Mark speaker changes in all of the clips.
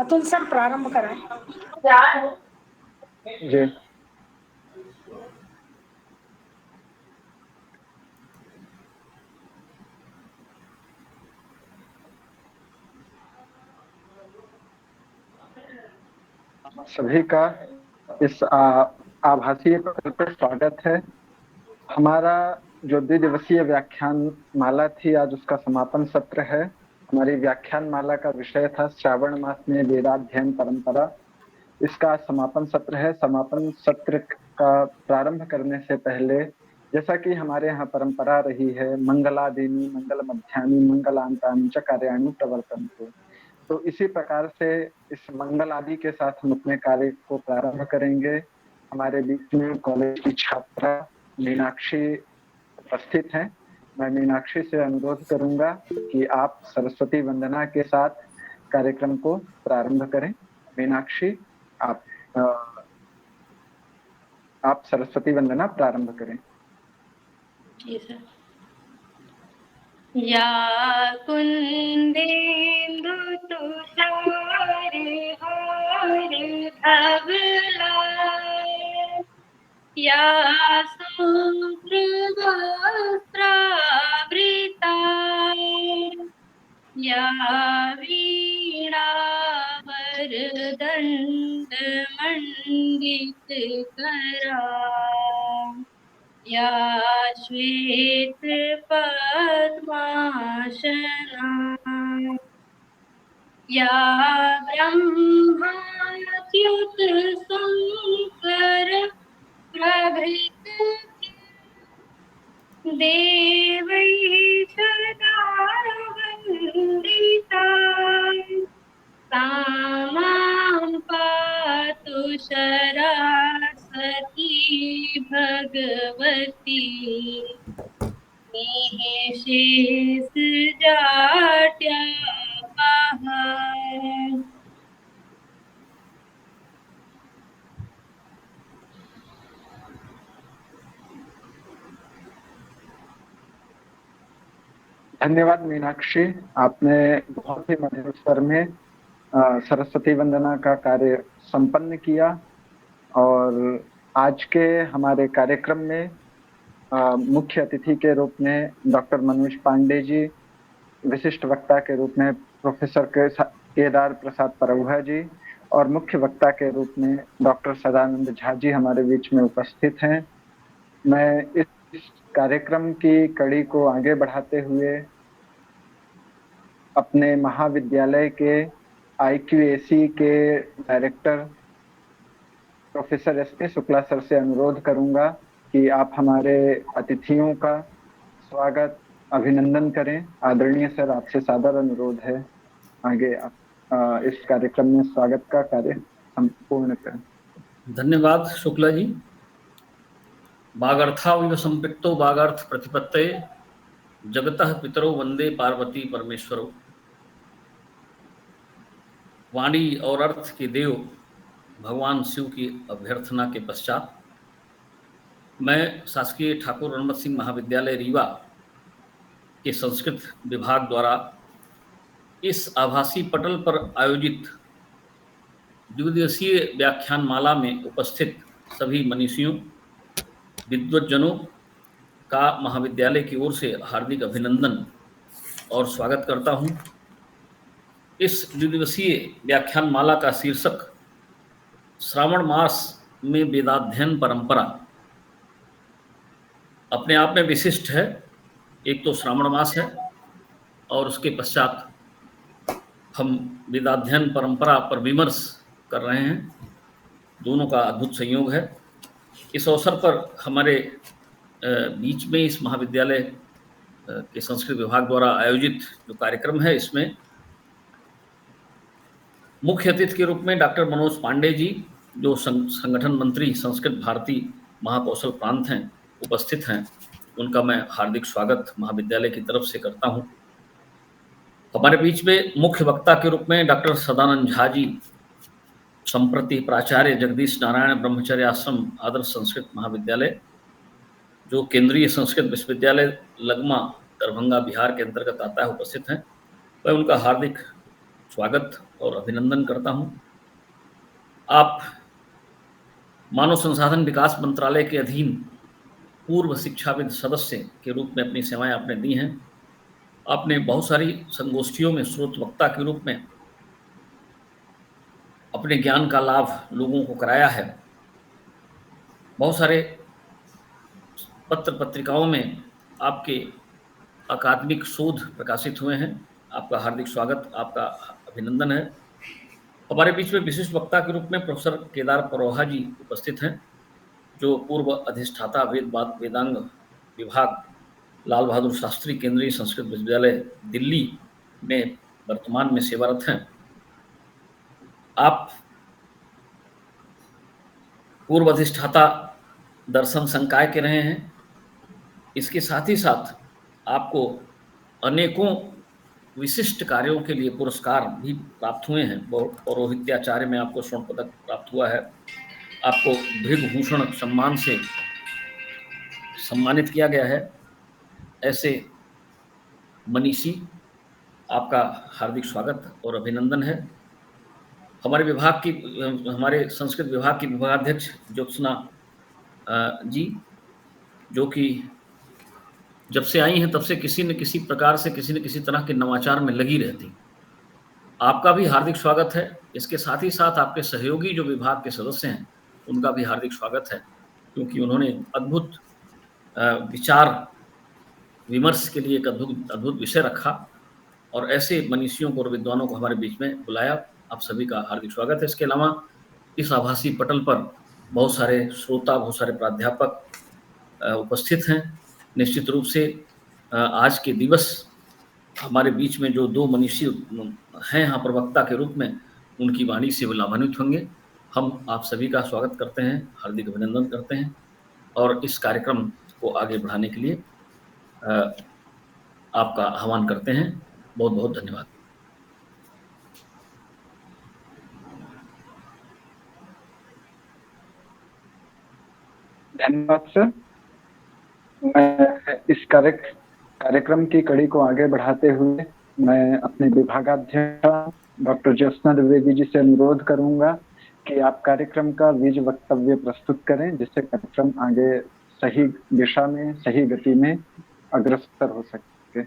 Speaker 1: Atul sir प्रारंभ करें।
Speaker 2: जी। सभी का इस आभासीय पटल पर स्वागत है। हमारा जो द्विदिवसीय व्याख्यान माला थी, आज उसका समापन सत्र है। हमारी व्याख्यान माला का विषय था श्रावण मास में वेदाध्ययन परंपरा। इसका समापन सत्र है। समापन सत्र का प्रारंभ करने से पहले, जैसा कि हमारे यहाँ परंपरा रही है, मंगलादीनि मंगल मध्यानि मंगलांतानि च कार्याणि प्रवर्तन्ते, तो इसी प्रकार से इस मंगल आदि के साथ हम अपने कार्य को प्रारंभ करेंगे। हमारे बीच में कॉलेज की छात्रा मीनाक्षी उपस्थित हैं। मैं मीनाक्षी से अनुरोध करूंगा कि आप सरस्वती वंदना के साथ कार्यक्रम को प्रारंभ करें। मीनाक्षी, आप अ, आप सरस्वती वंदना प्रारंभ करें।
Speaker 3: जी सर। या कुंदेन्दु तुषार हार धवला, या शुभ्रवस्त्रावृता, या वीणावरदण्डमण्डितकरा, या श्वेतपद्मासना, या ब्रह्माच्युतशङ्कर प्रभृति देवैः सदा वन्दिता, सा मां पातु सरस्वती भगवती निःशेषजाड्यापहा।
Speaker 2: धन्यवाद मीनाक्षी, आपने बहुत ही मधुर स्वर में सरस्वती वंदना का कार्य संपन्न किया। और आज के हमारे कार्यक्रम में मुख्य अतिथि के रूप में डॉक्टर मनोज पांडे जी, विशिष्ट वक्ता के रूप में प्रोफेसर केदार प्रसाद परौहा जी, और मुख्य वक्ता के रूप में डॉक्टर सदानंद झा जी हमारे बीच में उपस्थित हैं। मैं इस कार्यक्रम की कड़ी को आगे बढ़ाते हुए अपने महाविद्यालय के IQAC के director professor SP Shukla sir से अनुरोध करूंगा कि आप हमारे अतिथियों का स्वागत अभिनंदन करें। आदरणीय सर, आपसे सादर अनुरोध है, आगे आप इस कार्यक्रम में स्वागत का कार्य संपूर्ण करें।
Speaker 4: धन्यवाद शुक्ला जी। वागर्थाविव संपृक्तो वागार्थ प्रतिपत्तये, जगतः पितरो वंदे पार्वती परमेश्वरो। वाणी और अर्थ के देव भगवान शिव की अभ्यर्थना के पश्चात मैं शासकीय ठाकुर रणमत सिंह महाविद्यालय रीवा के संस्कृत विभाग द्वारा इस आभासी पटल पर आयोजित द्विदिवसीय व्याख्यान माला में उपस्थित सभी मनीषियों, विद्वज्जनों का महाविद्यालय की ओर से हार्दिक अभिनंदन और स्वागत करता हूं। इस द्विदिवसीय व्याख्यान माला का शीर्षक श्रावण मास में वेदाध्ययन परंपरा अपने आप में विशिष्ट है। एक तो श्रावण मास है और उसके पश्चात हम वेदाध्ययन परंपरा पर विमर्श कर रहे हैं। दोनों का अद्भुत संयोग है। इस अवसर पर हमारे बीच में इस महाविद्यालय के संस्कृत विभाग द्वारा आयोजित जो कार्यक्रम है, इसमें मुख्य अतिथि के रूप में डॉक्टर मनोज पांडे जी, जो संगठन मंत्री संस्कृत भारती महाकौशल प्रांत हैं, उपस्थित हैं। उनका मैं हार्दिक स्वागत महाविद्यालय की तरफ से करता हूं। हमारे बीच में मुख्य वक्ता के रूप में डॉक्टर सदानंद झा जी, संप्रति प्राचार्य जगदीश नारायण ब्रह्मचर्य आश्रम आदर्श संस्कृत महाविद्यालय, जो केंद्रीय संस्कृत विश्वविद्यालय लगमा दरभंगा बिहार के अंतर्गत आता है, उपस्थित हैं। मैं उनका हार्दिक स्वागत और अभिनंदन करता हूं। आप मानव संसाधन विकास मंत्रालय के अधीन पूर्व शिक्षाविद सदस्य के रूप में अपनी सेवाएं आपने दी हैं। आपने बहुत सारी संगोष्ठियों में स्रोत वक्ता के रूप में अपने ज्ञान का लाभ लोगों को कराया है। बहुत सारे पत्र पत्रिकाओं में आपके अकादमिक शोध प्रकाशित हुए हैं। आपका हार्दिक स्वागत, आपका अभिनंदन है। हमारे बीच में विशिष्ट वक्ता के रूप में प्रोफेसर केदार परोहा जी उपस्थित हैं, जो पूर्व अधिष्ठाता वेदांग विभाग लाल बहादुर शास्त्री केंद्रीय संस्कृत विश्वविद्यालय दिल्ली में वर्तमान में सेवारत हैं। आप पूर्व अधिष्ठाता दर्शन संकाय के रहे हैं। इसके साथ ही साथ आपको अनेकों विशिष्ट कार्यों के लिए पुरस्कार भी प्राप्त हुए हैं। पौरोहित्याचार्य में आपको स्वर्ण पदक प्राप्त हुआ है। आपको भृगभूषण सम्मान से सम्मानित किया गया है। ऐसे मनीषी, आपका हार्दिक स्वागत और अभिनंदन है। हमारे संस्कृत विभाग की विभागाध्यक्ष ज्योत्सना जी, जो कि जब से आई हैं तब से किसी न किसी प्रकार से किसी न किसी तरह के नवाचार में लगी रहती। आपका भी हार्दिक स्वागत है। इसके साथ ही साथ आपके सहयोगी जो विभाग के सदस्य हैं, उनका भी हार्दिक स्वागत है, क्योंकि उन्होंने अद्भुत विचार विमर्श के लिए एक अद्भुत विषय रखा और ऐसे मनीषियों को और विद्वानों को हमारे बीच में बुलाया। आप सभी का हार्दिक स्वागत है। इसके अलावा इस आभासी पटल पर बहुत सारे श्रोता, बहुत सारे प्राध्यापक उपस्थित हैं। निश्चित रूप से आज के दिवस हमारे बीच में जो दो मनीषी हैं यहाँ पर वक्ता के रूप में, उनकी वाणी से वो लाभान्वित होंगे। हम आप सभी का स्वागत करते हैं, हार्दिक अभिनंदन करते हैं और इस कार्यक्रम को आगे बढ़ाने के लिए आपका आह्वान करते हैं। बहुत बहुत धन्यवाद।
Speaker 2: धन्यवाद सर। मैं इस कार्यक्रम की कड़ी को आगे बढ़ाते हुए मैं अपने विभागाध्यक्ष डॉक्टर ज्योत्सना द्विवेदी जी से अनुरोध करूंगा कि आप कार्यक्रम का बीज वक्तव्य प्रस्तुत करें, जिससे कार्यक्रम आगे सही दिशा में, सही गति में अग्रसर हो सके।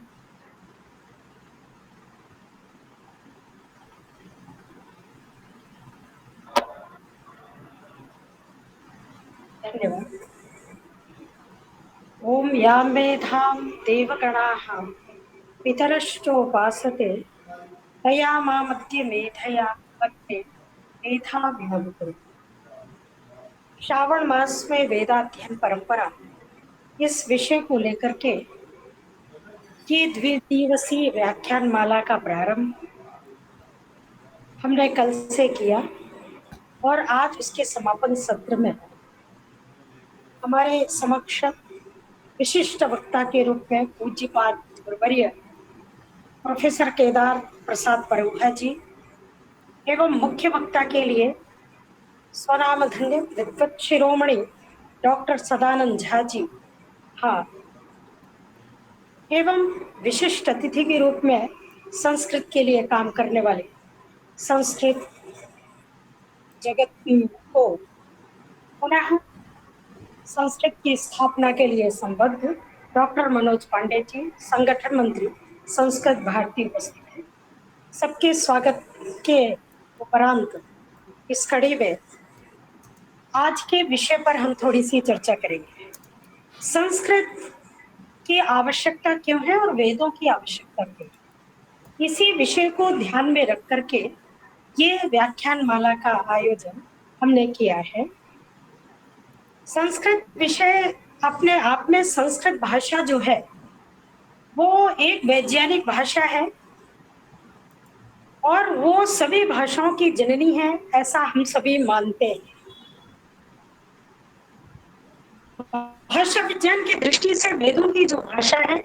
Speaker 1: धन्यवाद। ओम यां मेधां देवगणाः पितरश्चोपासते तया मामद्य मेधया भक्ते मेधाविहं। श्रावण मास में वेदाध्ययन परंपरा, इस विषय को लेकर के ये द्विदिवसीय व्याख्यान माला का प्रारंभ हमने कल से किया और आज इसके समापन सत्र में हमारे समक्ष विशिष्ट वक्ता के रूप में पूज्यपाद गुरुवर्य प्रोफेसर केदार प्रसाद परोहा जी एवं मुख्य वक्ता के लिए स्वनामधन्य विद्वत शिरोमणि डॉक्टर सदानंद झा जी, हाँ, एवं विशिष्ट अतिथि के रूप में संस्कृत के लिए काम करने वाले संस्कृत जगत को पुनः संस्कृत की स्थापना के लिए संबद्ध डॉक्टर मनोज पांडे जी, संगठन मंत्री संस्कृत भारती उपस्थित है। सबके स्वागत के उपरांत इस कड़ी में आज के विषय पर हम थोड़ी सी चर्चा करेंगे। संस्कृत की आवश्यकता क्यों है और वेदों की आवश्यकता क्यों है, इसी विषय को ध्यान में रख करके ये व्याख्यान माला का आयोजन हमने किया है। संस्कृत विषय अपने आप में, संस्कृत भाषा जो है वो एक वैज्ञानिक भाषा है और वो सभी भाषाओं की जननी है, ऐसा हम सभी मानते हैं। भाषा विज्ञान की दृष्टि से वेदों की जो भाषा है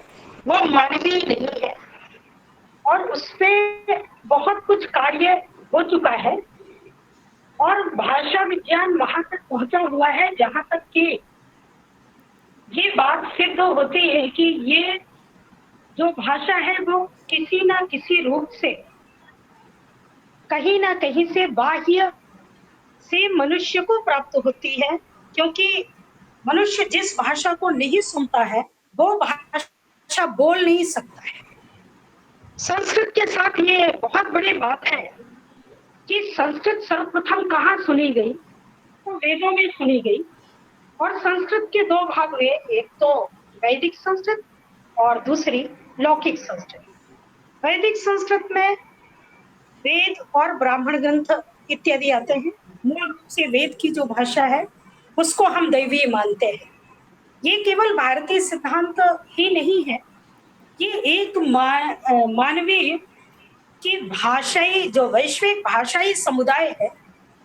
Speaker 1: वो मानवीय नहीं है और उसपे बहुत कुछ कार्य हो चुका है और भाषा विज्ञान वहां तक पहुंचा हुआ है जहां तक कि ये बात सिद्ध होती है कि ये जो भाषा है वो किसी ना किसी रूप से कहीं ना कहीं से बाह्य से मनुष्य को प्राप्त होती है, क्योंकि मनुष्य जिस भाषा को नहीं सुनता है वो भाषा बोल नहीं सकता है। संस्कृत के साथ ये बहुत बड़ी बात है कि संस्कृत सर्वप्रथम कहाँ सुनी गई, तो वेदों में सुनी गई। और संस्कृत के दो भाग हुए, एक तो वैदिक संस्कृत और दूसरी लौकिक संस्कृत। वैदिक संस्कृत में वेद और ब्राह्मण ग्रंथ इत्यादि आते हैं। मूल रूप से वेद की जो भाषा है उसको हम दैवीय मानते हैं। ये केवल भारतीय सिद्धांत ही नहीं है, ये एक मानवीय की भाषाई जो वैश्विक भाषाई समुदाय है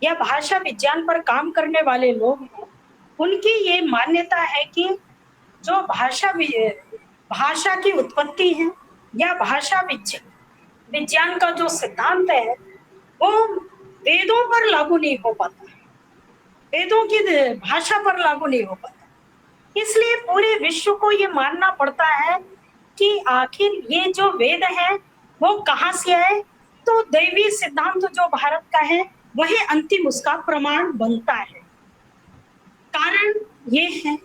Speaker 1: या भाषा विज्ञान पर काम करने वाले लोग हैं, उनकी ये मान्यता है कि जो भाषा की उत्पत्ति है या भाषा विज्ञान का जो सिद्धांत है वो वेदों पर लागू नहीं हो पाता, वेदों की भाषा पर लागू नहीं हो पाता। इसलिए पूरे विश्व को ये मानना पड़ता है कि आखिर ये जो वेद है वो कहाँ से आए, तो दैवी सिद्धांत जो भारत का है वही अंतिम उसका प्रमाण बनता है। कारण ये है।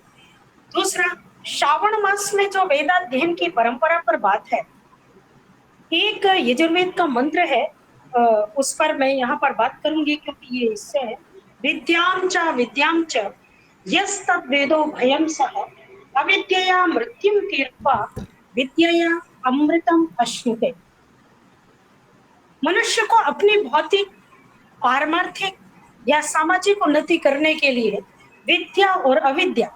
Speaker 1: दूसरा, श्रावण मास में जो वेदाध्ययन की परंपरा पर बात है, एक यजुर्वेद का मंत्र है, उस पर मैं यहाँ पर बात करूंगी क्योंकि ये इससे है। विद्याम च यस्तद्वेदो भयं सः अविद्यया मृत्युं तीर्त्वा विद्यया अमृतम अश्नुते। मनुष्य को अपनी भौतिक, पारमार्थिक या सामाजिक उन्नति करने के लिए विद्या और अविद्या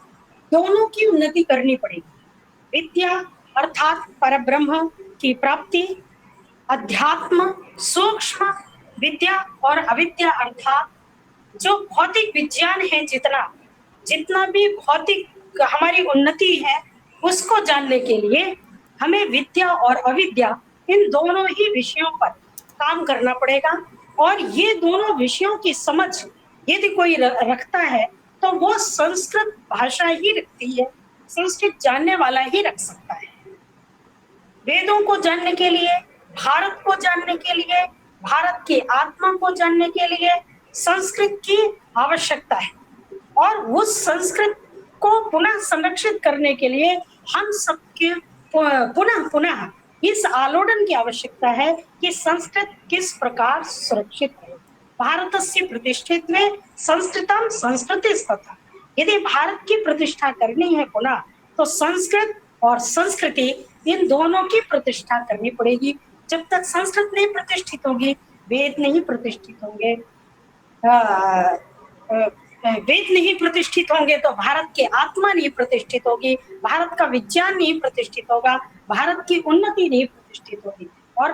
Speaker 1: दोनों की उन्नति करनी पड़ेगी। विद्या अर्थात परब्रह्म की प्राप्ति, अध्यात्म सूक्ष्म विद्या, और अविद्या अर्थात जो भौतिक विज्ञान है, जितना भी भौतिक हमारी उन्नति है उसको जानने के लिए हमें विद्या और अविद्या इन दोनों ही विषयों पर काम करना पड़ेगा। और ये दोनों विषयों की समझ यदि कोई रखता है तो वो संस्कृत भाषा ही रखती है, संस्कृत जानने वाला ही रख सकता है। वेदों को जानने के लिए, भारत को जानने के लिए, भारत की आत्मा को जानने के लिए संस्कृत की आवश्यकता है। और उस संस्कृत को पुनः संरक्षित करने के लिए हम सबके पुनः इस आलोड़न की आवश्यकता है कि संस्कृत किस प्रकार सुरक्षित है। भारतस्य प्रतिष्ठित्वे संस्कृतम संस्कृतिस्तथा। यदि भारत की प्रतिष्ठा करनी है पुनः, तो संस्कृत और संस्कृति इन दोनों की प्रतिष्ठा करनी पड़ेगी। जब तक संस्कृत नहीं प्रतिष्ठित होगी, वेद नहीं प्रतिष्ठित होंगे, वेद नहीं प्रतिष्ठित होंगे तो भारत की आत्मा नहीं प्रतिष्ठित होगी, भारत का विज्ञान नहीं प्रतिष्ठित होगा, भारत की उन्नति नहीं प्रतिष्ठित होगी। और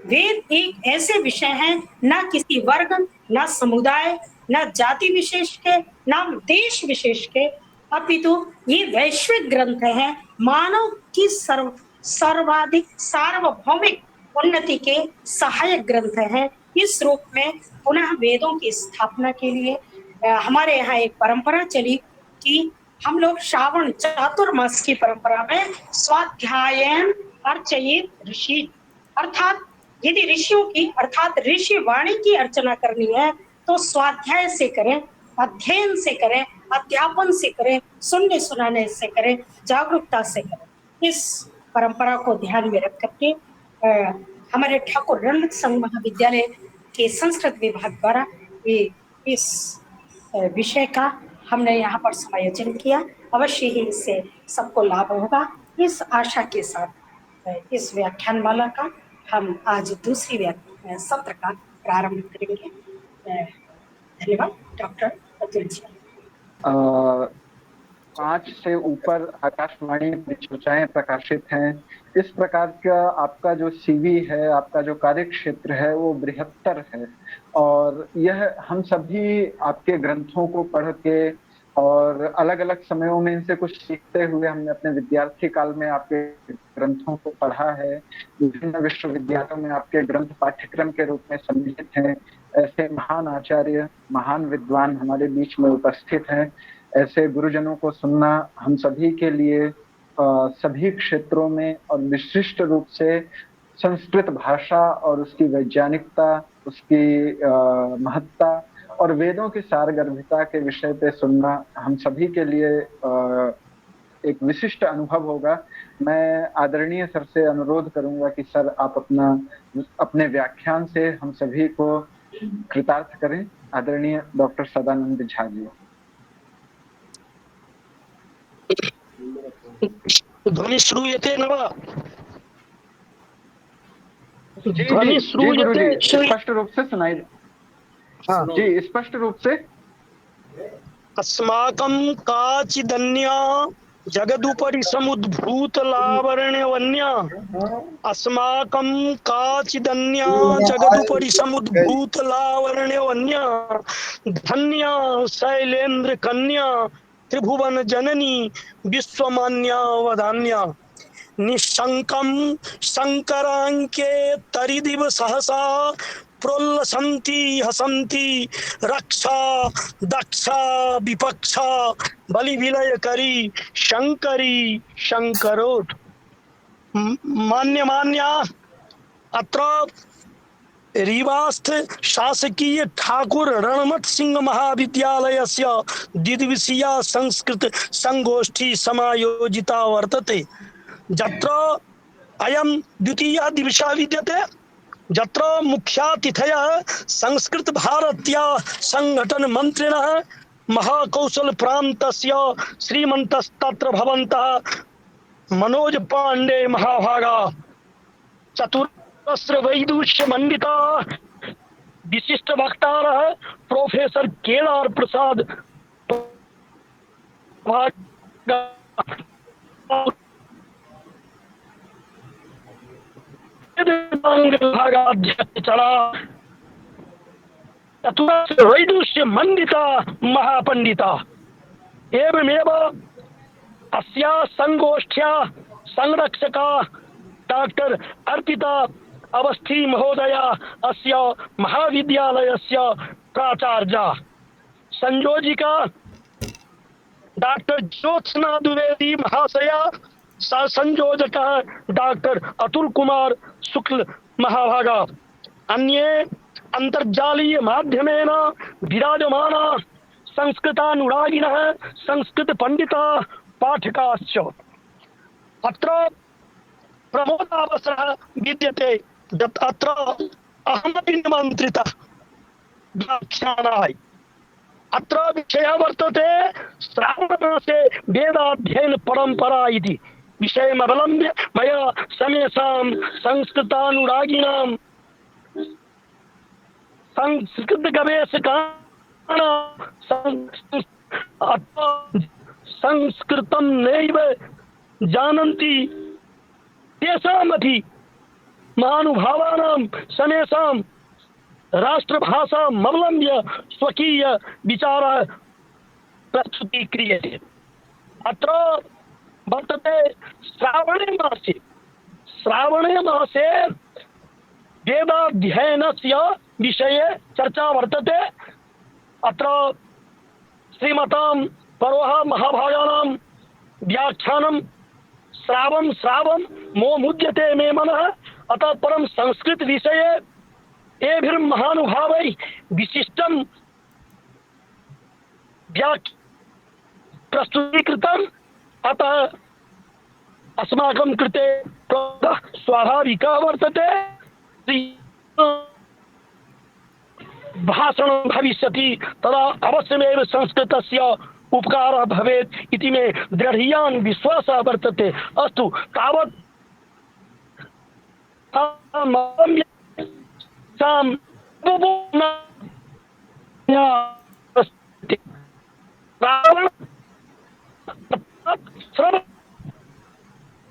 Speaker 1: वेद एक ऐसे विषय हैं, ना किसी वर्ग, ना समुदाय, ना जाति विशेष के, ना देश विशेष के, अपितु ये वैश्विक ग्रंथ है, मानव की सर्वाधिक सार्वभौमिक उन्नति के सहायक ग्रंथ हैं। इस रूप में पुनः वेदों की स्थापना के लिए हमारे यहाँ एक परंपरा चली कि हम लोग श्रावण चातुर्मास की परंपरा में स्वाध्यायन अर्चयित ऋषि, अर्थात यदि ऋषियों की अर्थात ऋषि वाणी की अर्चना करनी है तो स्वाध्याय से करें, अध्ययन से करें, अध्यापन से करें, सुनने सुनाने से करें, जागरूकता से करें। इस परंपरा को ध्यान में रख करके हमारे ठाकुर रणजीत संघ महाविद्यालय के संस्कृत विभाग द्वारा इस विषय का हमने यहाँ पर समायोजन किया। अवश्य ही इससे सबको लाभ होगा। इस आशा के साथ इस व्याख्यानमाला का हम आज दूसरी सत्र का प्रारंभ करेंगे। धन्यवाद डॉक्टर अतुल जी।
Speaker 2: 5 से ऊपर आकाशवाणी परिचर्चाएं प्रकाशित हैं। इस प्रकार का आपका जो सीवी है, आपका जो कार्य क्षेत्र है वो बृहत्तर है, और यह हम सभी आपके ग्रंथों को पढ़ के और अलग अलग समयों में इनसे कुछ सीखते हुए हमने अपने विद्यार्थी काल में आपके ग्रंथों को पढ़ा है। विभिन्न विश्वविद्यालयों में आपके ग्रंथ पाठ्यक्रम के रूप में सम्मिलित हैं। ऐसे महान आचार्य, महान विद्वान हमारे बीच में उपस्थित हैं। ऐसे गुरुजनों को सुनना हम सभी के लिए सभी क्षेत्रों में और विशिष्ट रूप से संस्कृत भाषा और उसकी वैज्ञानिकता, उसकी महत्ता और वेदों की सारगर्भिता के विषय पे सुनना हम सभी के लिए एक विशिष्ट अनुभव होगा। मैं आदरणीय सर से अनुरोध करूंगा कि सर आप अपने व्याख्यान से हम सभी को कृतार्थ करें। आदरणीय डॉक्टर सदानंद झा जी।
Speaker 5: ध्वनि श्रूयते न वा?
Speaker 2: जी जी
Speaker 5: ध्वनि
Speaker 2: जी गुरु
Speaker 5: श्रूयते?
Speaker 2: जी, स्पष्ट रूप से सुनाई।
Speaker 5: हाँ।
Speaker 2: जी स्पष्ट रूप से।
Speaker 5: अस्माकं काचिदन्या जगदुपरि समुद्भूत लावण्यवन्या, अस्माकं काचिदन्या जगदुपरि समुद्भूत लावण्यवन्या, धन्या शैलेन्द्र कन्या त्रिभुवन जननी विश्वमान्या वदान्या, निशंकं शंकरांके तरिदिव सहसा प्रोल्लसन्ति हसन्ति रक्षा दक्षा विपक्षा बलि विलय करी शंकरी शंकरोत्। मान्य मान्या, अत्र रीवास्थ शासकीय ठाकुर रणमत सिंह महाविद्यालयस्य द्विदिवसीया संस्कृत संगोष्ठी समायोजिता वर्तते, जत्र अयं द्वितीया दिवसा विद्यते, जत्र मुख्यातिथयः संस्कृत भारत्या संगठन मंत्रिणः महाकौशल प्रान्तस्य श्रीमन्तस्तत्र भवन्तः मनोज पांडे महाभागा, चतुरस्र वैदुष्य मंडिता विशिष्ट वक्तारः प्रोफेसर केदार प्रसाद विभागाध्यक्षरा चतुरस्र वैदुष्य मंडिता महापंडिता। एवमेव अस्या संगोष्ठ्या संरक्षका डॉक्टर अर्पिता अवस्थी महोदया अस्य महाविद्यालयस्य प्राचार्या, संयोजिका डॉक्टर ज्योत्सना द्विवेदी महाशया, संयोजक डॉक्टर अतुल कुमार शुक्ल महाभागा, अन्ये अंतर्जालीय माध्यमेन विराजमाना संस्कृतानुरागिणः संस्कृत पंडिता पाठकाश्च। अत्र प्रमोदावसरः विद्यते यत् अत्र अहमपि निमन्त्रितः व्याख्यानाय। अत्र विषयः वर्तते श्रावणमासे वेदाध्ययन परंपरा इति विषयमवलम्ब्य मया समेषां संस्कृतानुरागिणां संस्कृत गवेषकाणां संस्कृतं नैव जानन्ति तेषामपि महानुभावानां समेषां राष्ट्रभाषामवलम्ब्य स्वकीय विचारः प्रस्तुतीक्रियते। अत्र वर्तते श्रावणे मासे वेदाध्ययनस्य विषये चर्चा वर्तते। अत्र श्रीमतां परोह महाभागानां व्याख्यानं श्रावं मो मुद्यते मे मनः, अतः परं संस्कृत विषये एभिर्महानुभावैः विशिष्टं प्रस्तुतीकृतम्, अतः अस्माकं कृते स्वाभाविकः वर्तते भाषणं भविष्यति तदा अवश्यमेव संस्कृतस्य उपकारः भवेत् इति मे दृढीयान् विश्वासः वर्तते। अस्तु, तावत्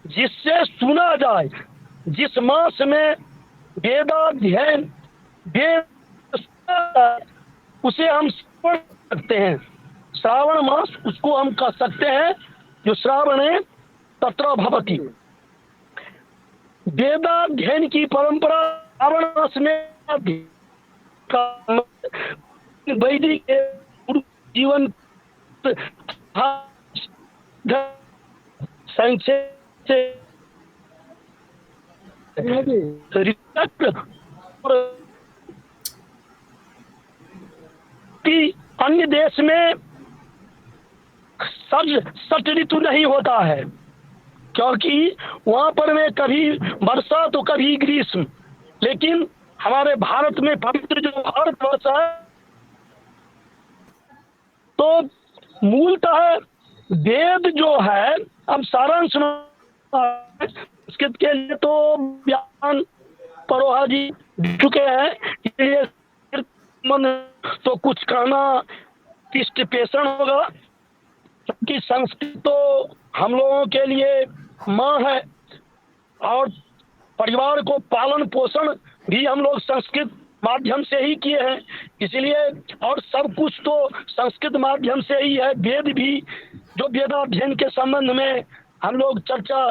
Speaker 5: जिससे सुना जाए, जिस मास में वेदाध्ययन उसे हम श्रवण सकते हैं, श्रावण मास उसको हम कह सकते हैं जो श्रावणे तत्र भवति। वेदाध्ययन की परंपरा श्रावण मास में वैदिक जीवन संक्षेप से अन्य देश में सट ऋतु नहीं होता है, क्योंकि वहां पर में कभी वर्षा तो कभी ग्रीष्म। लेकिन हमारे भारत में पवित्र जो भारतवर्ष है, तो मूलतः वेद जो है, अब सारांश संस्कृत के लिए तो ज्ञान परोहा जी दे चुके हैं, इसलिए तो कुछ कहना पृष्ठ पेषण होगा, क्योंकि संस्कृत तो हम लोगों के लिए माँ है और परिवार को पालन पोषण भी हम लोग संस्कृत माध्यम से ही किए हैं, इसलिए और सब कुछ तो संस्कृत माध्यम से ही है। वेद भी जो वेदाध्ययन के संबंध में हम लोग चर्चा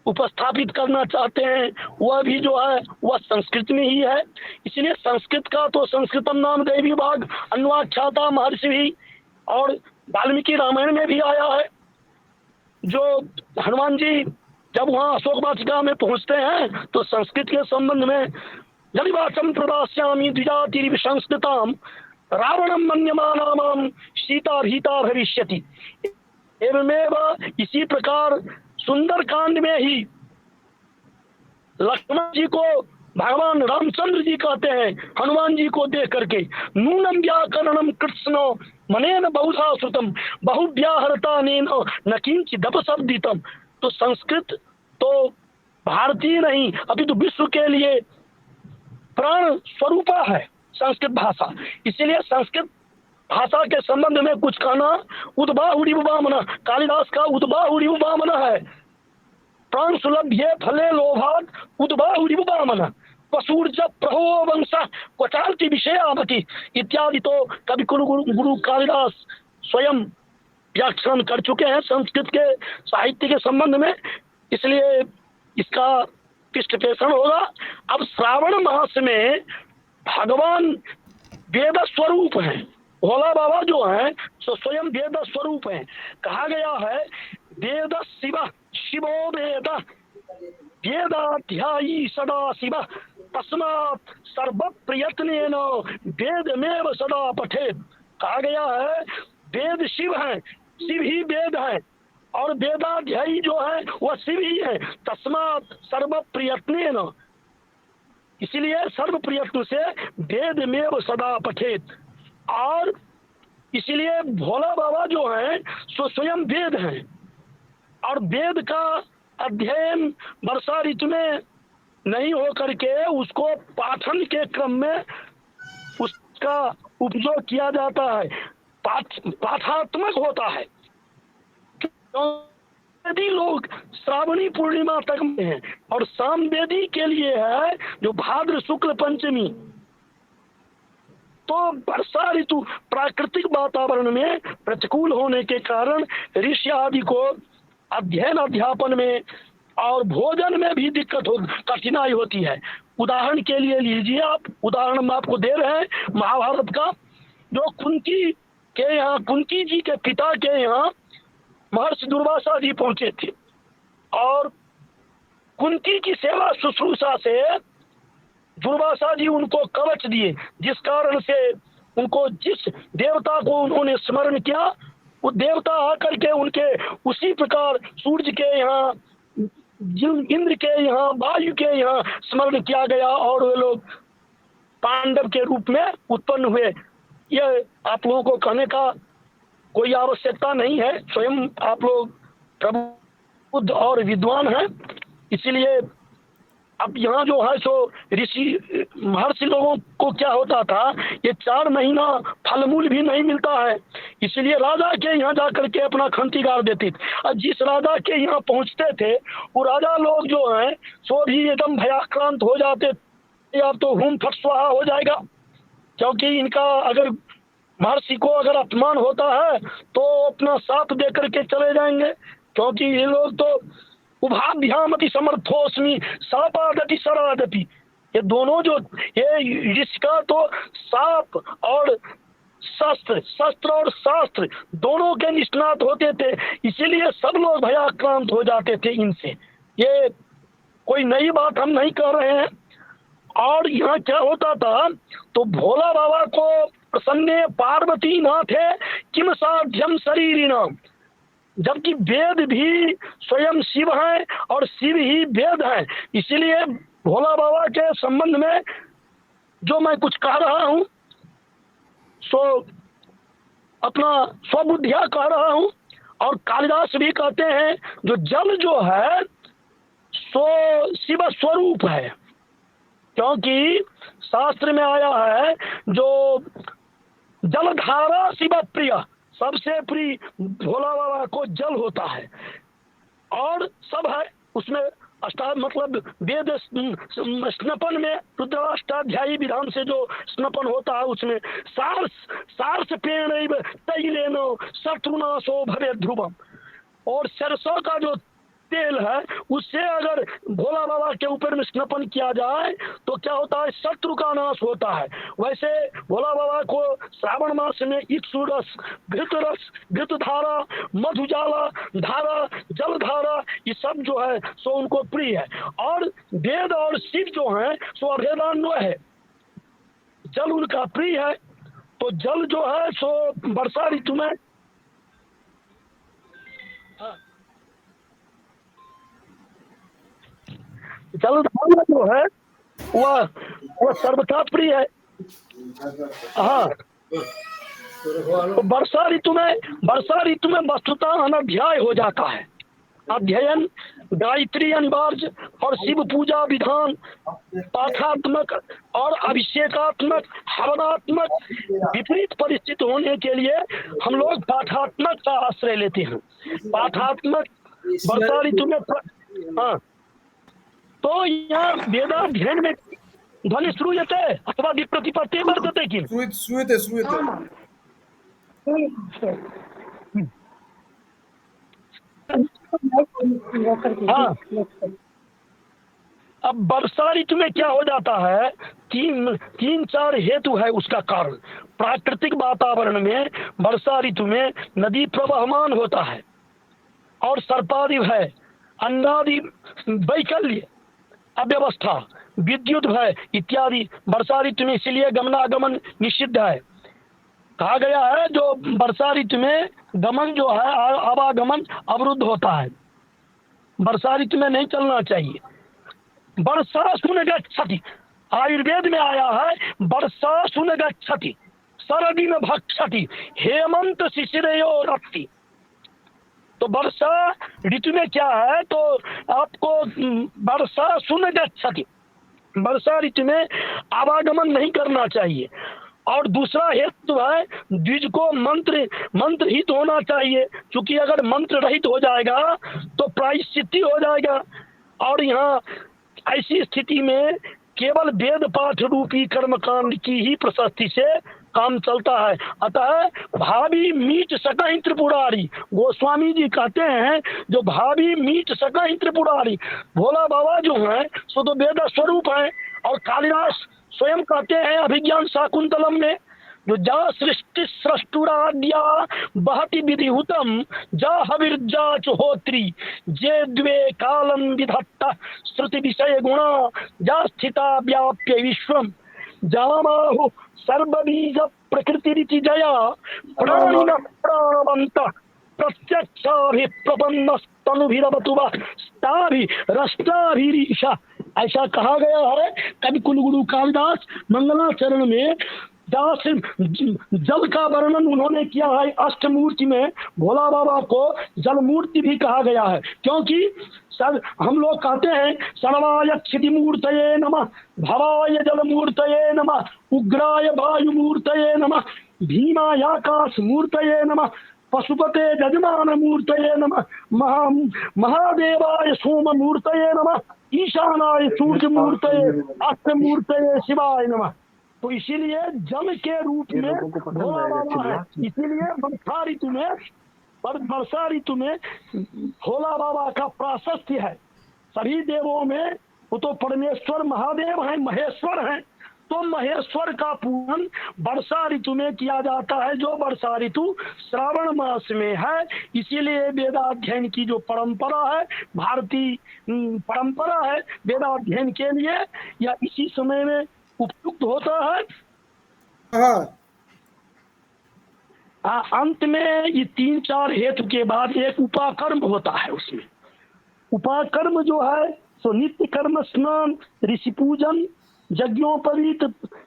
Speaker 5: उपस्थापित करना चाहते हैं, वह भी जो है वह संस्कृत में ही है। इसलिए संस्कृत का तो संस्कृतम नाम देवी भाग अन्वाख्याता महर्षि भी, और वाल्मीकि रामायण में भी आया है। जो हनुमान जी जब वहाँ अशोक वाटिका में पहुँचते हैं तो संस्कृत के संबंध में जलिवाचम प्रदास्यामि द्विजाति संस्कृताम रावणम मन्यमानाम सीता भीता भविष्यति। एवमेव इसी प्रकार सुंदर कांड में ही लक्ष्मण जी को भगवान रामचंद्र जी कहते हैं हनुमान जी को देख करके, नूनम व्याकरणम कृष्ण मनेन बहुधा श्रुतम बहुव्याहरता न किंचित अपशब्दितम। तो संस्कृत तो भारतीय नहीं अपितु विश्व के लिए प्राण स्वरूपा है संस्कृत भाषा। इसीलिए संस्कृत भाषा के संबंध में कुछ कहना उद्बाहुड़ी वामना, कालिदास का उद्बाहुड़ी वामना है। प्राण सुलभ्य फले लोभात उद्बाहुड़ी वामना पशुर्ज प्रहो वंश क्वचाल्ति विषयावति इत्यादि तो कवि गुरु कालिदास स्वयं व्याख्यान कर चुके हैं संस्कृत के साहित्य के संबंध में, इसलिए इसका पृष्ठ पेषण होगा। अब श्रावण मास में भगवान वेद स्वरूप हैं, भोला बाबा जो हैं सो स्वयं वेद स्वरूप हैं। कहा गया है वेद शिव शिवो वेद वेदाध्यायी सदा शिव तस्मात् सर्व प्रयत्नेन वेदमेव सदा पठेत। कहा गया है वेद शिव हैं, शिव ही वेद है, और वेदाध्यायी जो है वह शिव ही है। तस्मात् सर्व प्रयत्नेन, इसलिए सर्व प्रयत्न से वेदमेव सदा पठेत। और इसलिए भोला बाबा जो हैं सो स्वयं वेद हैं, और वेद का अध्ययन वर्षा ऋतु में नहीं हो करके उसको पाठन के क्रम में उसका उपयोग किया जाता है, पाठात्मक होता है। यदि लोग श्रावणी पूर्णिमा तक में हैं, और सामवेदी के लिए है जो भाद्र शुक्ल पंचमी। तो वर्षा ऋतु प्राकृतिक वातावरण में प्रतिकूल होने के कारण ऋषि आदि को अध्ययन अध्यापन में और भोजन में भी कठिनाई होती है। उदाहरण के लिए लीजिए आप, उदाहरण हम आपको दे रहे हैं महाभारत का। जो कुंती के यहाँ, कुंती जी के पिता के यहाँ महर्षि दुर्वासा जी पहुंचे थे, और कुंती की सेवा शुश्रूषा से दुर्वासा जी उनको कवच दिए, जिस कारण से उनको जिस देवता को उन्होंने स्मरण किया वो देवता आकर के उनके उसी प्रकार सूर्य के यहाँ, इंद्र के यहाँ, वायु के यहाँ स्मरण किया गया, और वे लोग पांडव के रूप में उत्पन्न हुए। यह आप लोगों को कहने का कोई आवश्यकता नहीं है, स्वयं आप लोग प्रबुद्ध और विद्वान हैं। इसलिए अब यहाँ जो है सो ऋषि महर्षि लोगों को क्या होता था, ये 4 महीना फल मूल भी नहीं मिलता है, इसलिए राजा के यहाँ जाकर के अपना खंती गाड़ देते थे। और जिस राजा के यहाँ पहुँचते थे वो राजा लोग जो हैं सो भी एकदम भयाक्रांत हो जाते, या तो हुम फट स्वाहा हो जाएगा, क्योंकि इनका अगर महर्षि को अगर अपमान होता है तो अपना साथ दे करके चले जाएंगे, क्योंकि ये लोग तो उभाभ्यामति समर्थोस्मि सापादति सरादति, ये दोनों जो ये इसका तो साप और शस्त्र, शस्त्र और शास्त्र दोनों के निष्णात होते थे, इसीलिए सब लोग भयाक्रांत हो जाते थे इनसे। ये कोई नई बात हम नहीं कर रहे हैं। और यहाँ क्या होता था, तो भोला बाबा को प्रसन्ने पार्वती नाथे किम साध्यम शरीरिणाम। जबकि वेद भी स्वयं शिव हैं और शिव ही वेद हैं। इसीलिए भोला बाबा के संबंध में जो मैं कुछ कह रहा हूँ सो अपना स्वबुद्धिया कह रहा हूँ। और कालिदास भी कहते हैं जो जल जो है सो शिव स्वरूप है, क्योंकि शास्त्र में आया है जो जलधारा शिव प्रिय, सबसे प्रिय भोला बाबा को जल होता है। और सब है उसमें मतलब वेद स्नपन में रुद्राष्टाध्यायी विधान से जो स्नपन होता है उसमें सार्स पेण तैलेनो शत्रुनाशो भवे ध्रुवम। और सरसों का जो तेल है उससे अगर भोला बाबा के ऊपर में स्नपन किया जाए तो क्या होता है, शत्रु का नाश होता है। वैसे भोला बाबा को श्रावण मास में इक्षुरस, घृतरस, घृतधारा, मधुजाला धारा, जलधारा ये सब जो है सो उनको प्रिय है। और वेद और शिव जो है सो अभेदान्वय है, जल उनका प्रिय है। तो जल जो है सो वर्षा ऋतु में जलधारा जो है वह सर्वथा प्रिय है। हाँ, तो वर्षा ऋतु में वस्तुतः अनध्याय हो जाता है। अध्ययन, गायत्री अनिवार्य और शिव पूजा विधान पाठात्मक और अभिषेकात्मक हवनात्मक विपरीत परिस्थिति होने के लिए हम लोग पाठात्मक का आश्रय लेते हैं। पाठात्मक वर्षा ऋतु में हाँ, तो यहाँ वेदाध्ययन में ध्वनि श्रूयते अथवा विप्रतिपत्ति वर्तते किम?
Speaker 6: श्रूयते
Speaker 5: हाँ। अब वर्षा ऋतु में क्या हो जाता है, तीन चार हेतु है उसका कारण। प्राकृतिक वातावरण में वर्षा ऋतु में नदी प्रवहमान होता है और सर्पादि है, अन्नादि वैकल्य, अव्यवस्था, विद्युत भय इत्यादि वर्षा ऋतु में, इसलिए गमनागमन निषिद्ध है। कहा गया है जो वर्षा ऋतु में गमन जो है आवागमन अवरुद्ध होता है, वर्षा ऋतु में नहीं चलना चाहिए। वर्षा सुन गच्छति, आयुर्वेद में आया है वर्षा सुन गच्छति शरदि में भक्षति हेमंत शिशिरयो रक्ति। तो वर्षा ऋतु में क्या है, तो आपको वर्षा सुन गच्छति, वर्षा ऋतु में आवागमन नहीं करना चाहिए। और दूसरा हेतु है द्विज को मंत्र हित होना चाहिए, क्योंकि अगर मंत्र रहित हो जाएगा तो प्रायश्चित्ती हो जाएगा। और यहाँ ऐसी स्थिति में केवल वेद पाठ रूपी कर्मकांड की ही प्रशस्ति से काम चलता है। अतः भावी मीट सकहीं त्रिपुरारी, गोस्वामी जी कहते हैं जो भावी मीट सकहीं त्रिपुरारी, भोला बाबा जो हैं सो तो वेद स्वरूप हैं। और कालिदास स्वयं कहते हैं अभिज्ञान शाकुंतलम में जो जा सृष्टि सृष्टुराद्या बहति विधिहुतम जा हविर्जा चुहोत्री जे द्वे कालम विधत्ता श्रुति विषय गुणा जा स्थिता व्याप्य विश्वम जामाहु सर्वबीज प्रकृतिरिति जया प्राणिन प्राणवंत प्रत्यक्षाभिप्रपन्नस्तनुभिरवतु रष्टाभिरीशा। ऐसा कहा गया है कवि कुलगुरु कालिदास मंगलाचरण में। जल का वर्णन उन्होंने किया है अष्टमूर्ति में, भोला बाबा को जल मूर्ति भी कहा गया है, क्योंकि सर हम लोग कहते हैं सर्वाय क्षिति मूर्तये नमः, भवाय जल मूर्तये नमः, उग्राय वायु मूर्तये नमः, भीमाय आकाश मूर्तये नमः, पशुपते जजमान मूर्तये नमः, महादेवाय सोम मूर्तये नमः, ईशानाय सूर्य मूर्तये अष्ट मूर्तये शिवाय नमः। तो इसीलिए जल के रूप में भोला बाबा है। इसीलिए वर्षा ऋतु में भोला बाबा का प्राशस्त्य है। सभी देवों में वो तो परमेश्वर महादेव हैं, महेश्वर हैं। तो महेश्वर का पूजन वर्षा ऋतु में किया जाता है, जो वर्षा ऋतु श्रावण मास में है। इसीलिए वेदाध्ययन की जो परंपरा है, भारतीय परंपरा है वेदाध्ययन के लिए, या इसी समय में उपयुक्त होता है।
Speaker 6: हाँ
Speaker 5: अंत में ये 3-4 हेतु के बाद एक उपाकर्म होता है। उसमें उपाकर्म जो है सो नित्य कर्म, स्नान, ऋषि पूजन, यज्ञोपवीत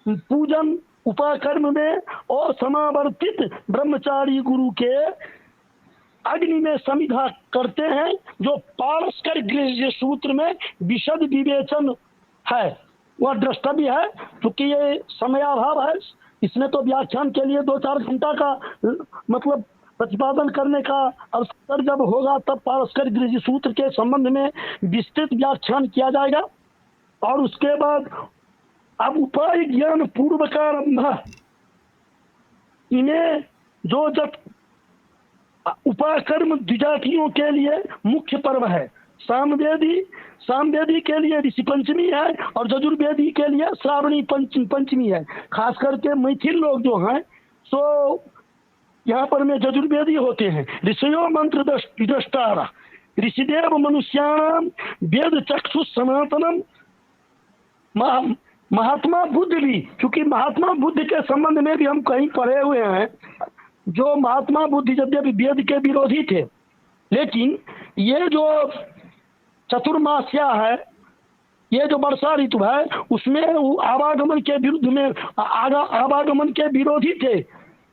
Speaker 5: पूजन, उपाकर्म में और समावर्तित ब्रह्मचारी गुरु के अग्नि में समिधा करते हैं, जो पारस्कर गृह्य सूत्र में विशद विवेचन है वह द्रष्टव्य है। क्योंकि ये समयाभाव है, इसमें तो व्याख्यान के लिए 2-4 घंटा का मतलब प्रतिपादन करने का अवसर जब होगा तब पारस्कर गृह्य सूत्र के संबंध में विस्तृत व्याख्यान किया जाएगा। और उसके बाद अब उपाय ज्ञान पूर्वकारंभ, इन्हें जो जब उपाकर्म द्विजातियों के लिए मुख्य पर्व है। सामवेदी के लिए ऋषि पंचमी है और यजुर्वेदी के लिए श्रावणी पंचमी है। खास करके मैथिल लोग जो हैं सो यहाँ पर में यजुर्वेदी होते हैं। ऋषियों मंत्र दृष्टारा ऋषिदेव मनुष्याणाम वेद चक्षु सनातनम। महात्मा बुद्ध भी, क्योंकि महात्मा बुद्ध के संबंध में भी हम कहीं पढ़े हुए हैं, जो महात्मा बुद्ध यद्यपि वेद के विरोधी थे, लेकिन ये जो चतुर्मास्या है, ये जो वर्षा ऋतु है, उसमें आवागमन के विरुद्ध में आवागमन के विरोधी थे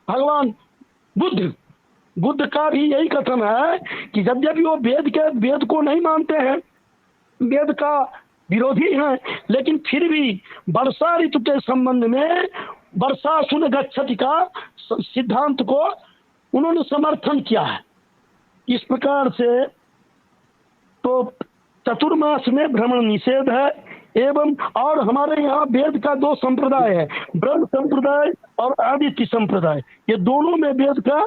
Speaker 5: भगवान बुद्ध का भी यही कथन है कि यद्यपि वो वेद को नहीं मानते हैं, वेद का विरोधी हैं, लेकिन फिर भी वर्षा ऋतु के संबंध में वर्षा सुन गच्छति का सिद्धांत को उन्होंने समर्थन किया है। इस प्रकार से तो चतुर्मास में भ्रमण निषेध है। एवं और हमारे यहाँ वेद का 2 संप्रदाय है, ब्रह्म संप्रदाय और आदित्य संप्रदाय। ये दोनों में वेद का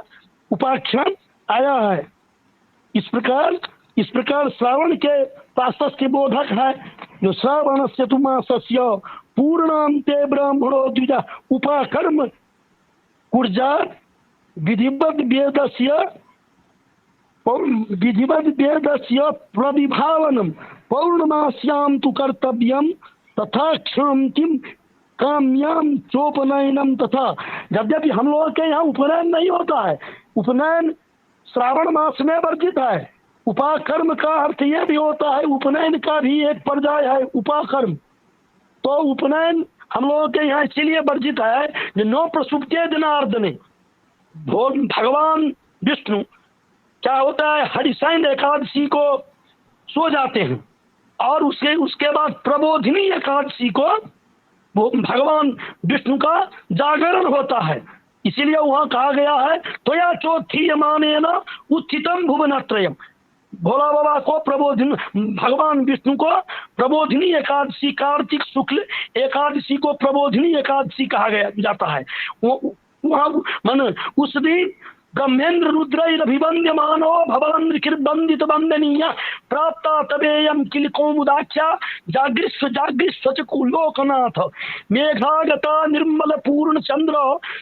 Speaker 5: उपाख्यान आया है। इस प्रकार श्रावण के पाशस्य बोधक है, जो श्रावण से तुमासस्य पूर्णान्ते ब्राह्मणो द्विजा उपाकर्म कुर्जा विधिवत वेदस्य प्रविभावनम पौर्णमास्याम तु कर्तव्यम तथा क्षांतिम काम्याम चोपनयनम। तथा यद्यपि हम लोगों के यहाँ उपनयन नहीं होता है, उपनयन श्रावण मास में वर्जित है। उपाकर्म का अर्थ यह भी होता है, उपनयन का भी एक पर्याय है उपाकर्म। तो उपनयन हम लोगों के यहाँ इसीलिए वर्जित है कि 9 प्रसुप्ते जनार्दने भगवान विष्णु क्या होता है, हरिशयन एकादशी को सो जाते हैं और उसके बाद प्रबोधिनी एकादशी को भगवान विष्णु का जागरण होता है। इसीलिए वहां कहा गया है त्वया चोत्थीयमानेन उत्थितम भुवनत्रयम्। भोला बाबा को भगवान विष्णु को प्रबोधिनी एकादशी, कार्तिक शुक्ल एकादशी को प्रबोधिनी एकादशी कहा गया जाता है। वहाँ मन उस दिन ब्रह्मेन्द्र रुद्रैरभिवन्द्यमानो भवन्द्रकिर्वन्दित वन्दनीय प्राप्ता तवेयं किल कौमुदाख्या जागृष्व च कुलोकनाथ मेघागता निर्मल पूर्ण चंद्र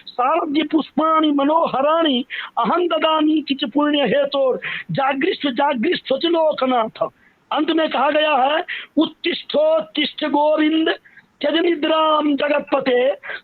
Speaker 5: सारथ्य पुष्पाणि मनोहराणि अहं ददामि किच पुण्य हेतोर जागृष्व च लोकनाथ। अंत में कहा गया है उत्तिष्ठोत्तिष्ठ गोविंद त्यज निद्राम जगतपते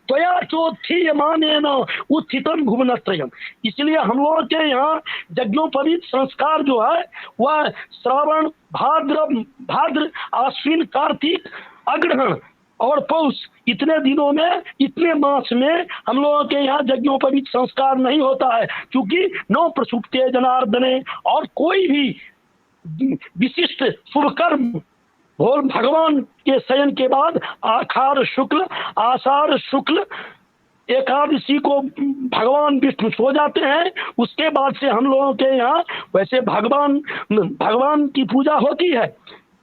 Speaker 5: त्वया चोत्थीयमानेन उत्थितम भुवनत्रयम्। इसलिए हम लोगों के यहाँ यज्ञोपवीत संस्कार जो है वह श्रावण भाद्र आश्विन कार्तिक अग्रहण और पौष इतने दिनों में, इतने मास में हम लोगों के यहाँ यज्ञोपवीत संस्कार नहीं होता है, क्योंकि 9 प्रसुप्ते जनार्दने और कोई भी विशिष्ट शुभ कर्म भगवान के शयन के बाद आषाढ़ शुक्ल एकादशी को भगवान विष्णु सो जाते हैं। उसके बाद से हम लोगों के यहाँ वैसे भगवान की पूजा होती है।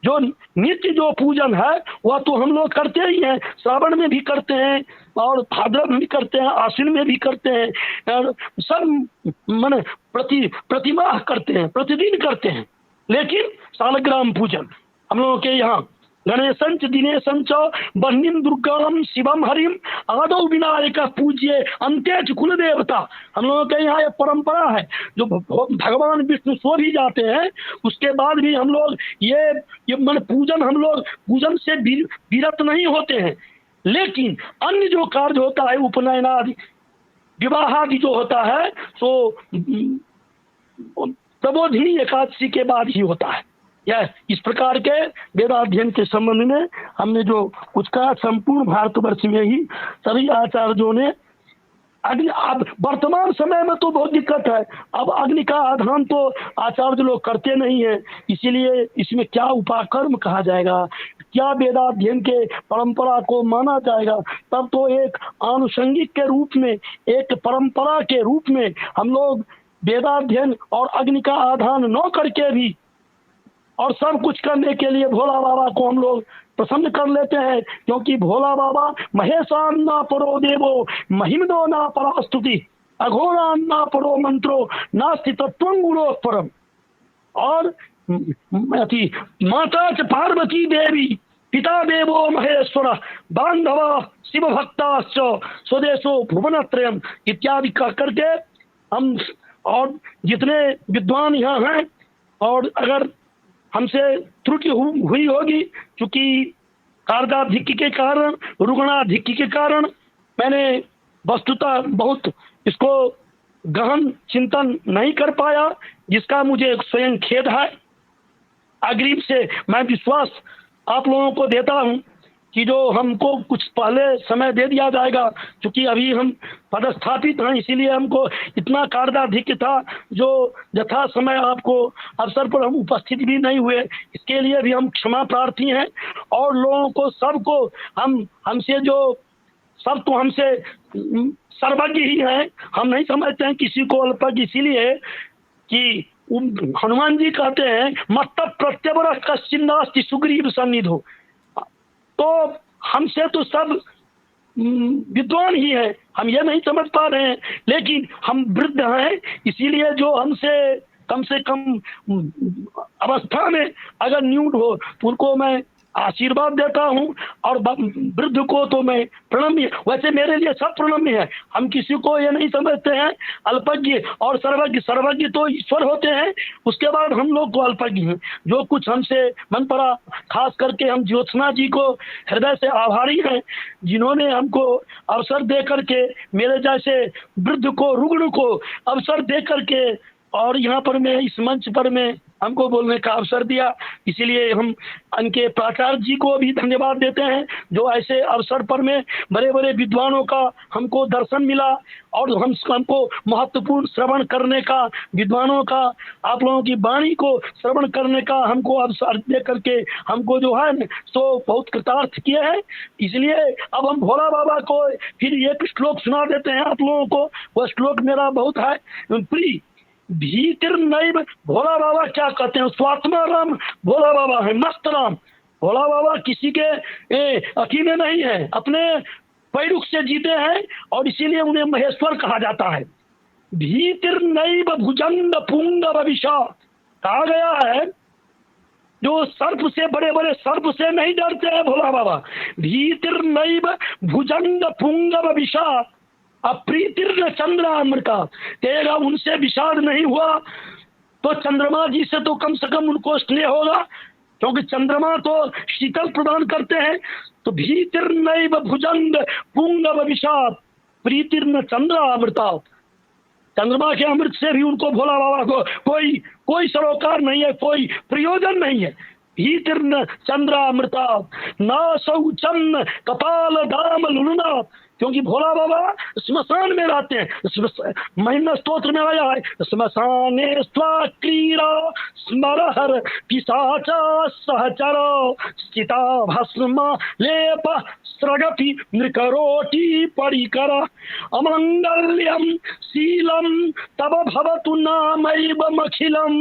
Speaker 5: जो नित्य जो पूजन है वह तो हम लोग करते ही हैं, श्रावण में भी करते हैं और भाद्र में भी करते हैं, आश्विन में भी करते हैं, और सब मन प्रतिमाह करते हैं, प्रतिदिन करते हैं। लेकिन सालग्राम पूजन हम लोगों के यहाँ गणेशंच दिनेशंच बह्निम दुर्गाम शिवम हरिम आदौ विनायक पूज्य अंत्यच कुल देवता। हम लोगों के यहाँ ये परंपरा है, जो भगवान विष्णु सो भी जाते हैं उसके बाद भी हम लोग ये मन पूजन, हम लोग पूजन से विरत नहीं होते हैं। लेकिन अन्य जो कार्य होता है उपनयन आदि विवाह आदि जो होता है सो प्रबोधिनी एकादशी के बाद ही होता है। यह इस प्रकार के वेदाध्ययन के संबंध में हमने जो कुछ कहा, संपूर्ण भारतवर्ष में ही सभी आचार्यों ने अग्नि, अब वर्तमान समय में तो बहुत दिक्कत है, अब अग्नि का आधान तो आचार्य लोग करते नहीं है, इसीलिए इसमें क्या उपाकर्म कहा जाएगा, क्या वेदाध्ययन के परंपरा को माना जाएगा, तब तो एक आनुषंगिक के रूप में, एक परंपरा के रूप में हम लोग वेदाध्ययन और अग्नि का आधान न करके भी और सब कुछ करने के लिए भोला बाबा को हम लोग प्रसन्न कर लेते हैं, क्योंकि भोला बाबा महेशान ना परो देवो महिमनो ना परास्तुति अघोरान ना परो मंत्रो नास्ति तत्वं गुरो परम। और माता च पार्वती देवी पिता देवो महेश्वर बांधव शिव भक्ताश्च स्वदेशो भुवनत्रयम् इत्यादि कह करके हम और जितने विद्वान यहाँ हैं, और अगर हमसे त्रुटि हुई होगी, क्योंकि कार्याधिक्य के कारण, रुग्णाधिक्य के कारण मैंने वस्तुतः बहुत इसको गहन चिंतन नहीं कर पाया, जिसका मुझे स्वयं खेद है। अग्रिम से मैं विश्वास आप लोगों को देता हूं कि जो हमको कुछ पहले समय दे दिया जाएगा, क्योंकि अभी हम पदस्थापित हैं, इसीलिए हमको इतना कार्याधिक्य था जो यथा समय आपको अवसर पर हम उपस्थित भी नहीं हुए, इसके लिए भी हम क्षमा प्रार्थी हैं। और लोगों को सबको हमसे जो सब तो हमसे सर्वज्ञ ही हैं, हम नहीं समझते हैं किसी को अल्पज्ञ, इसीलिए कि हनुमान जी कहते हैं मत्त प्रत्यवर कश्चिन्नास्ति सुग्रीव सन्निधो, तो हमसे तो सब विद्वान ही है, हम ये नहीं समझ पा रहे हैं, लेकिन हम वृद्ध हैं, इसीलिए जो हमसे कम से कम अवस्था में अगर न्यून हो तो उनको मैं आशीर्वाद देता हूं, और वृद्ध को तो मैं प्रणम्य, वैसे मेरे लिए सब प्रणम्य है, हम किसी को ये नहीं समझते हैं अल्पज्ञ और सर्वज्ञ। सर्वज्ञ तो ईश्वर होते हैं, उसके बाद हम लोग को अल्पज्ञ हैं। जो कुछ हमसे मन पड़ा, खास करके हम ज्योत्सना जी को हृदय से आभारी हैं, जिन्होंने हमको अवसर दे करके, मेरे जैसे वृद्ध को, रुग्ण को अवसर दे करके, और यहाँ पर मैं इस मंच पर मैं हमको बोलने का अवसर दिया, इसीलिए हम उनके प्राचार्य जी को भी धन्यवाद देते हैं, जो ऐसे अवसर पर में बड़े बड़े विद्वानों का हमको दर्शन मिला, और हमको महत्वपूर्ण श्रवण करने का, विद्वानों का, आप लोगों की वाणी को श्रवण करने का हमको अवसर दे करके हमको जो है सो बहुत कृतार्थ किए हैं। इसलिए अब हम भोला बाबा को फिर एक श्लोक सुना देते हैं आप लोगों को। वह श्लोक मेरा बहुत है प्रिय। भीतर नैव, भोला बाबा क्या कहते हैं, स्वात्मा राम भोला बाबा है, मस्त राम। भोला बाबा किसी के अकीले नहीं है, अपने पैरुख से जीते हैं, और इसीलिए उन्हें महेश्वर कहा जाता है। भीतर नैव भुजंग पुंग भविष्य, कहा गया है जो सर्प से, बड़े बड़े सर्प से नहीं डरते हैं भोला बाबा। भीतर नैव भुजंग पुंग भविष्य अप्रीतिर्न चंद्रामृता, तेरा उनसे विषाद नहीं हुआ तो चंद्रमा जी से तो कम से कम उनको स्नेह होगा, क्योंकि चंद्रमा तो शीतल प्रदान करते हैं। तो भीतर नैव भुजंग पुंगव विषाद प्रीतिर्न चंद्रामृता, चंद्रमा के अमृत से भी उनको भोला बाबा को कोई सरोकार नहीं है, कोई प्रयोजन नहीं है। भीतिर्न चंद्रामृता ना शौचम कपाल दाम लुलना, क्योंकि भोला बाबा स्मशान में रहते हैं। महिमा स्तोत्र में आया है स्मशाने स्वा क्रीड़ा स्मरहर पिशाचा सहचर स्थिता भस्म लेप स्रगति नृकरोटी परिकर अमंगल्यम शीलम तब भवतु नामैवमखिलम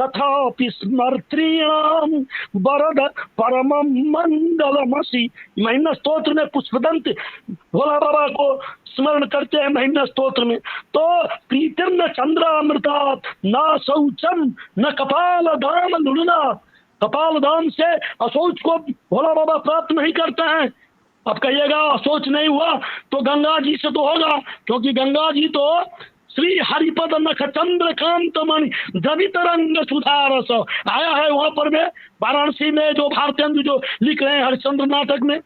Speaker 5: तथापि स्मर्त्रीणाम वरद परमं मंडलमसि। महिमा स्तोत्र में पुष्पदंत भोला बाबा को स्मरण करते हैं महिमा स्तोत्र में। तो प्रीतिर्न चंद्रामृतात् न शौचम न कपाल दाम लुलना, कपाल दाम से अशौच को भोला बाबा प्राप्त नहीं करते हैं। अब कहिएगा अशौच नहीं हुआ तो गंगा जी से तो होगा, क्योंकि गंगा जी तो श्री हरिपद नख चंद्र कांत मणि द्रवित रंग सुधारस आया है। वहां पर में वाराणसी में जो भारतेंदु जो लिख रहे हैं हरिश्चंद्र नाटक में,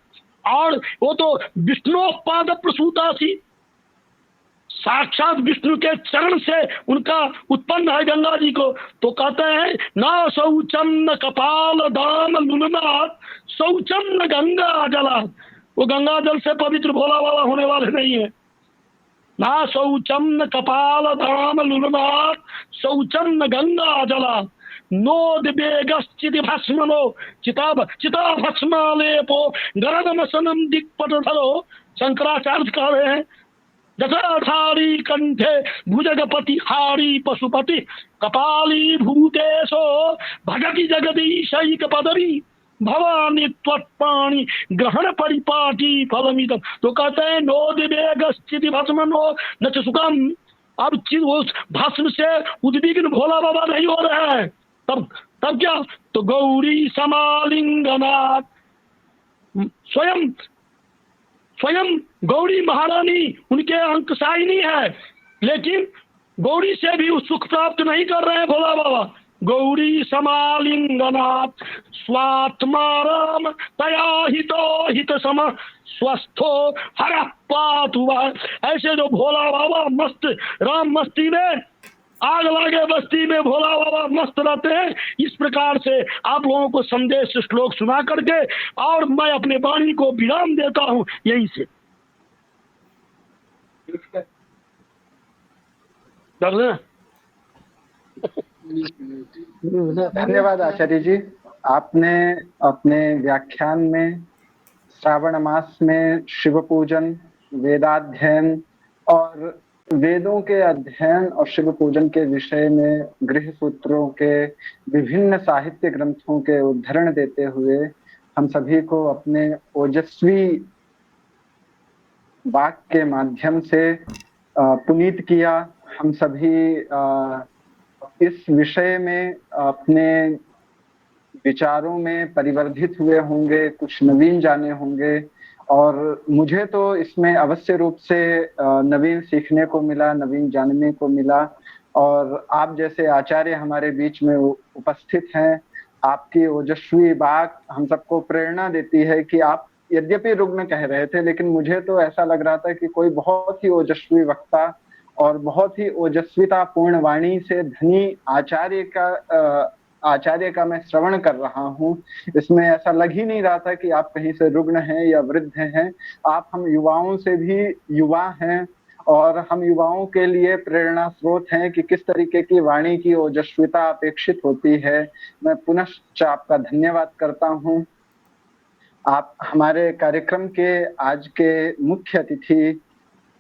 Speaker 5: और वो तो विष्णुपाद प्रसूता सी साक्षात विष्णु के चरण से उनका उत्पन्न है गंगा जी को। तो कहते हैं ना शौचम न कपाल दाम लुलनाथ शौचम न गंगा जला, वो गंगा जल से पवित्र भोला बाबा होने वाले नहीं है। ना शौचम न कपाल दाम लुलनाथ शौचम न गंगा जला नोद बेगश्चिति भस्मनो चिता भस्मालेपो गरदमसनम दिक्पट धरो। शंकराचार्य कह रहे हैं जटाधारी कंठे भुजगपति हारी पशुपति कपाली भूतेशो भगति जगदीशैक पदवी भवानी त्वत्पाणि ग्रहण परिपाटी फलमिदम। तो कहते हैं नोद बेगश्चिति भस्मनो न च सुखम। अब उस भस्म से उद्विग्न भोला बाबा नहीं हो रहे हैं। तब क्या, तो गौरी समालिंगनाथ स्वयं गौरी महारानी उनके अंकसायिनी है, लेकिन गौरी से भी सुख प्राप्त नहीं कर रहे हैं भोला बाबा। गौरी समालिंगनाथ स्वात्मा राम तया हित सम स्वस्थो हर पातु। ऐसे जो भोला बाबा मस्त राम मस्ती में आग लागे बस्ती में भोला बाबा मस्त रहते हैं। इस प्रकार से आप लोगों को संदेश श्लोक सुना करके और मैं अपने वाणी को विराम देता हूं यहीं से।
Speaker 2: धन्यवाद आचार्य जी। आपने अपने व्याख्यान में श्रावण मास में शिव पूजन, वेदाध्ययन और वेदों के अध्ययन और शिव पूजन के विषय में गृह सूत्रों के विभिन्न साहित्य ग्रंथों के उद्धरण देते हुए हम सभी को अपने ओजस्वी वाक्य के माध्यम से पुनीत किया। हम सभी इस विषय में अपने विचारों में परिवर्धित हुए होंगे, कुछ नवीन जाने होंगे और मुझे तो इसमें अवश्य रूप से नवीन सीखने को मिला, नवीन जानने को मिला। और आप जैसे आचार्य हमारे बीच में उपस्थित हैं, आपकी ओजस्वी बात हम सबको प्रेरणा देती है कि आप यद्यपि रुग्ण कह रहे थे, लेकिन मुझे तो ऐसा लग रहा था कि कोई बहुत ही ओजस्वी वक्ता और बहुत ही ओजस्विता पूर्ण वाणी से धनी आचार्य का मैं श्रवण कर रहा हूँ। इसमें ऐसा लग ही नहीं रहा था कि आप कहीं से रुग्ण हैं या वृद्ध हैं। आप हम युवाओं से भी युवा हैं और हम युवाओं के लिए प्रेरणा स्रोत हैं कि किस तरीके की वाणी की ओजस्विता अपेक्षित होती है। मैं पुनश्च आपका धन्यवाद करता हूँ। आप हमारे कार्यक्रम के आज के मुख्य अतिथि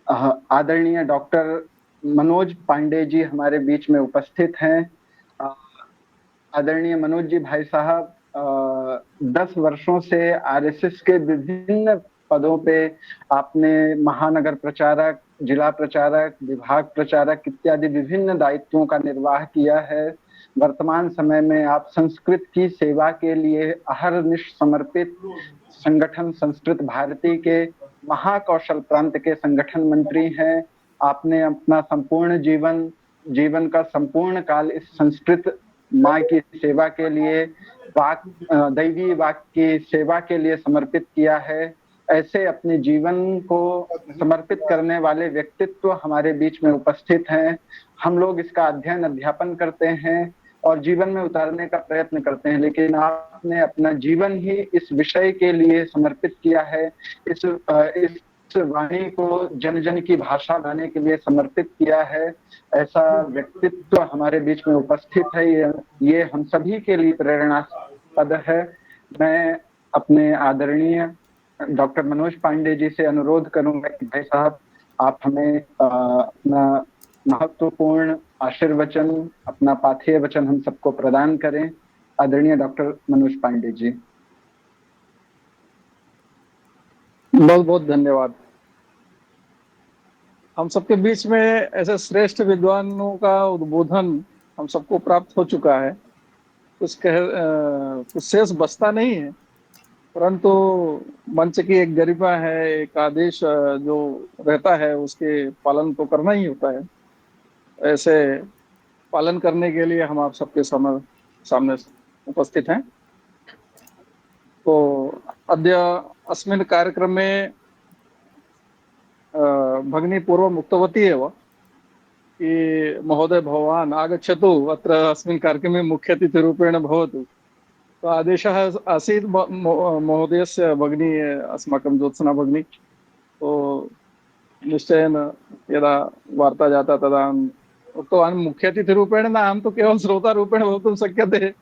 Speaker 2: आदरणीय डॉक्टर मनोज पांडे जी हमारे बीच में उपस्थित हैं। आदरणीय मनोज जी भाई साहब 10 वर्षों से आरएसएस के विभिन्न पदों पे आपने महानगर प्रचारक, जिला प्रचारक, विभाग प्रचारक इत्यादि विभिन्न दायित्वों का निर्वाह किया है। वर्तमान समय में आप संस्कृत की सेवा के लिए अहरनिश समर्पित संगठन संस्कृत भारती के महाकौशल प्रांत के संगठन मंत्री हैं। आपने अपना संपूर्ण जीवन का संपूर्ण काल इस संस्कृत माँ की सेवा के लिए, दैवी वाक्य की सेवा के लिए समर्पित किया है। ऐसे अपने जीवन को समर्पित करने वाले व्यक्तित्व हमारे बीच में उपस्थित हैं। हम लोग इसका अध्ययन अध्यापन करते हैं और जीवन में उतारने का प्रयत्न करते हैं, लेकिन आपने अपना जीवन ही इस विषय के लिए समर्पित किया है। इस वाणी को जन जन की भाषा लाने के लिए समर्पित किया है। ऐसा व्यक्तित्व हमारे बीच में उपस्थित है। ये हम सभी के लिए प्रेरणास्पद है। मैं अपने आदरणीय डॉक्टर मनोज पांडे जी से अनुरोध करूंगा कि भाई साहब आप हमें अपना महत्वपूर्ण आशीर्वचन, अपना पाथेय वचन हम सबको प्रदान करें। आदरणीय डॉक्टर मनोज पांडे जी।
Speaker 6: बहुत बहुत धन्यवाद। हम सबके बीच में ऐसे श्रेष्ठ विद्वानों का उद्बोधन हम सबको प्राप्त हो चुका है। कुछ शेष बचता नहीं है, परंतु मंच की एक गरिमा है, एक आदेश जो रहता है उसके पालन तो करना ही होता है। ऐसे पालन करने के लिए हम आप सबके सामने उपस्थित हैं। तो अद्य अस्मिन् कार्यक्रमे भगिनी पूर्वम् उक्तवती एव कि महोदय भवान् आगच्छतु अत्र अस्मिन् कार्यक्रमे मुख्यातिथिरूपेण भवतु। तो आदेशः आसीत् महोदयस्य भगिनी अस्माकं ज्योत्सना भगिनी। तो निश्चयेन यदा वार्ता जाता तदा उक्तवान् मुख्यातिथिरूपेण न, अहं तु केवलं श्रोतारूपेण भवितुं शक्यते,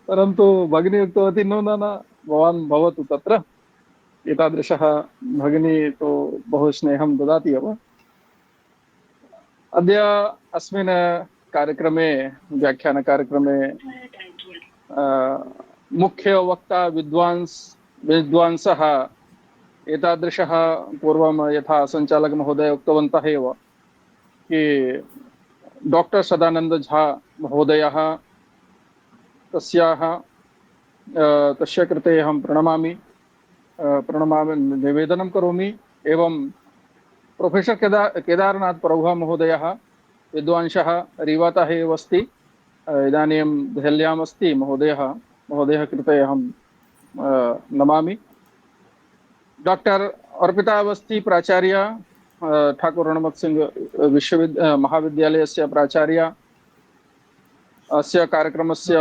Speaker 6: परन्तु भगिनी उक्तवती न न न भवान् भवतु तत्र। एतादृशः भगिनी तो बहु स्नेहं ददाति एव। अद्य अस्मिन् कार्यक्रमे व्याख्यानकार्यक्रमे मुख्यवक्ता विद्वांसः एतादृशः पूर्वं यथा सञ्चालकमहोदय उक्तवन्तः एव कि डॉक्टर सदानंद झा महोदयः, तस्य कृते अहं प्रणमामि निवेदनं करोमि। एवं प्रोफेसर केदारनाथ प्रभुः महोदयः विद्वांसः रीवातः एव अस्ति, इदानीं देहल्याम् अस्ति महोदयः कृते अहं नमामि। डॉक्टर अर्पिता अवस्थी प्राचार्य, ठाकुर रणमत सिंह महाविद्यालयस्य प्राचार्य, अस्य कार्यक्रमस्य